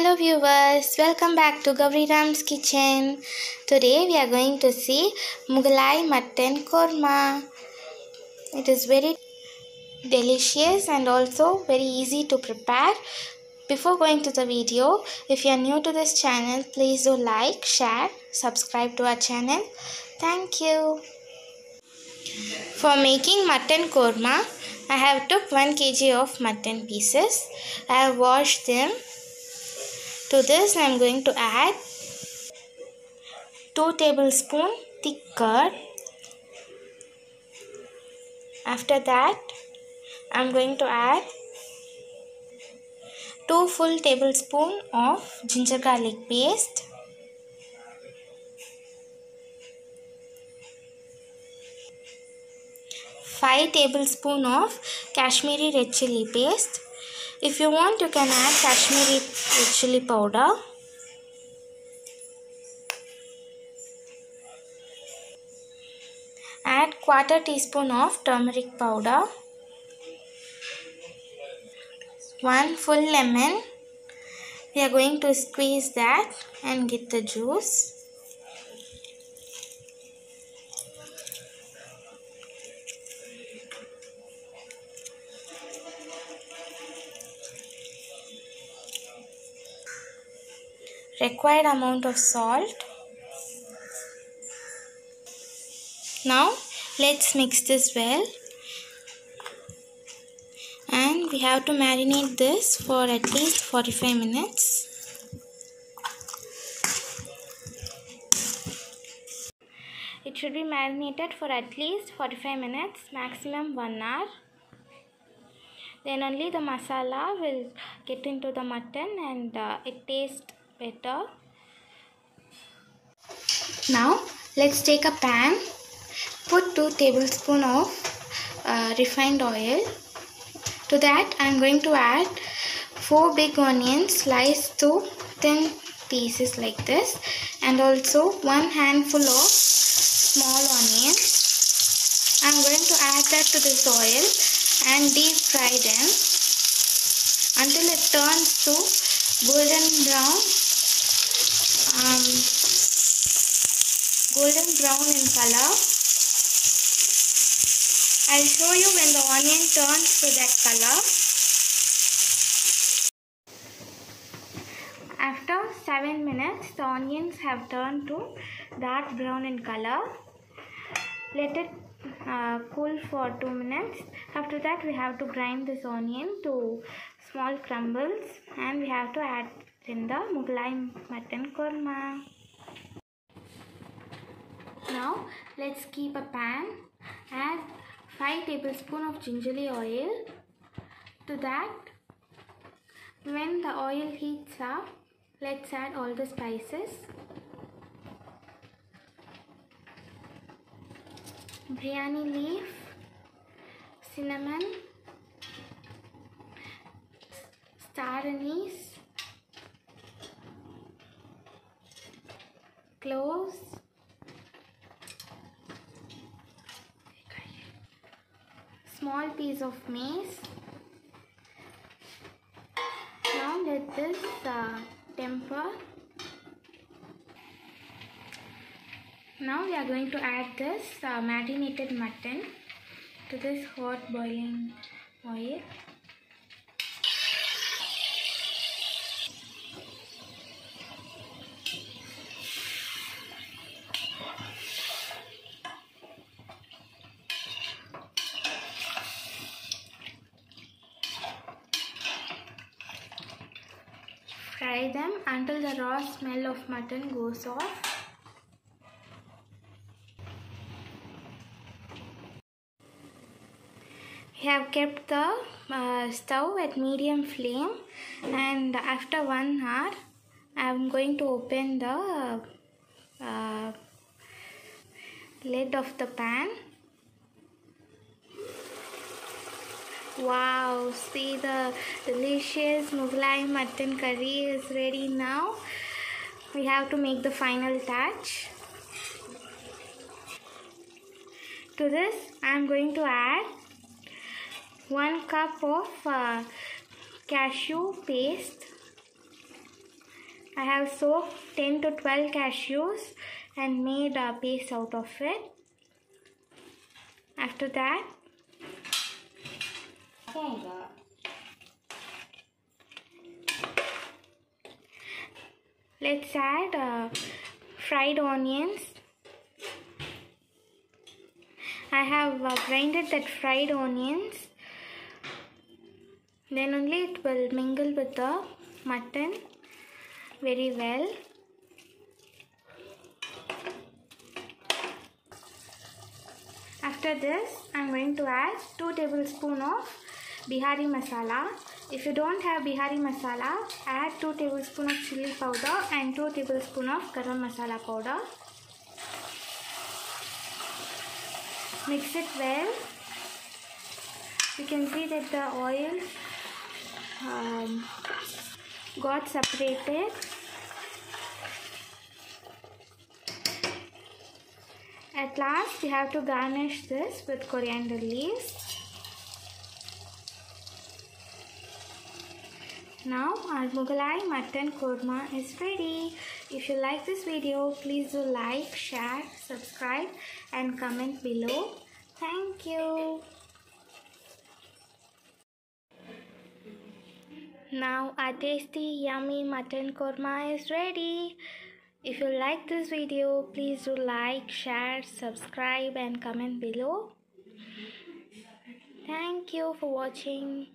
Hello viewers, welcome back to Gowri Ram's kitchen. Today we are going to see Mughlai mutton korma. It is very delicious and also very easy to prepare. Before going to the video, if you are new to this channel, please do like, share, subscribe to our channel. Thank you. For making mutton korma, I have took 1 kg of mutton pieces. I have washed them. To this I am going to add 2 tablespoons thick curd. After that I am going to add 2 full tablespoons of ginger garlic paste. Five tablespoons of Kashmiri red chilli paste. If you want, you can add Kashmiri red chilli powder. Add 1/4 teaspoon of turmeric powder. 1 full lemon. We are going to squeeze that and get the juice. Required amount of salt. Now let's mix this well, and we have to marinate this for at least 45 minutes. It should be marinated for at least 45 minutes, maximum 1 hour. Then only the masala will get into the mutton and it tastes better. Now let's take a pan. Put 2 tablespoons of refined oil. To that I am going to add 4 big onions sliced to thin pieces like this, and also 1 handful of small onions. I am going to add that to this oil and deep fry them until it turns to golden brown in color. I'll show you when the onion turns to that color. After 7 minutes, the onions have turned to dark brown in color. Let it cool for 2 minutes. After that, we have to grind this onion to small crumbles, and we have to add in the Mughlai mutton korma. Now let's keep a pan. Add 5 tablespoons of gingerly oil. To that, when the oil heats up, let's add all the spices. Biryani leaf, cinnamon, star anise, cloves, small piece of mace. Now let this temper. Now we are going to add this marinated mutton to this hot boiling oil. Fry them until the raw smell of mutton goes off. We have kept the stove at medium flame, and after 1 hour I am going to open the lid of the pan. Wow, see, the delicious Mughlai mutton curry is ready now. We have to make the final touch. To this I am going to add 1 cup of cashew paste. I have soaked 10 to 12 cashews and made a paste out of it. After that, let's add fried onions. I have grinded that fried onions. Then only it will mingle with the mutton very well. After this, I am going to add 2 tablespoons of Bihari masala. If you don't have Bihari masala, add 2 tablespoons of chili powder and 2 tablespoons of garam masala powder. Mix it well. You can see that the oil got separated. At last, you have to garnish this with coriander leaves. Now our Mughalai mutton korma is ready. If you like this video, please do like, share, subscribe and comment below. Thank you. Now our tasty yummy mutton korma is ready. If you like this video, please do like, share, subscribe and comment below. Thank you for watching.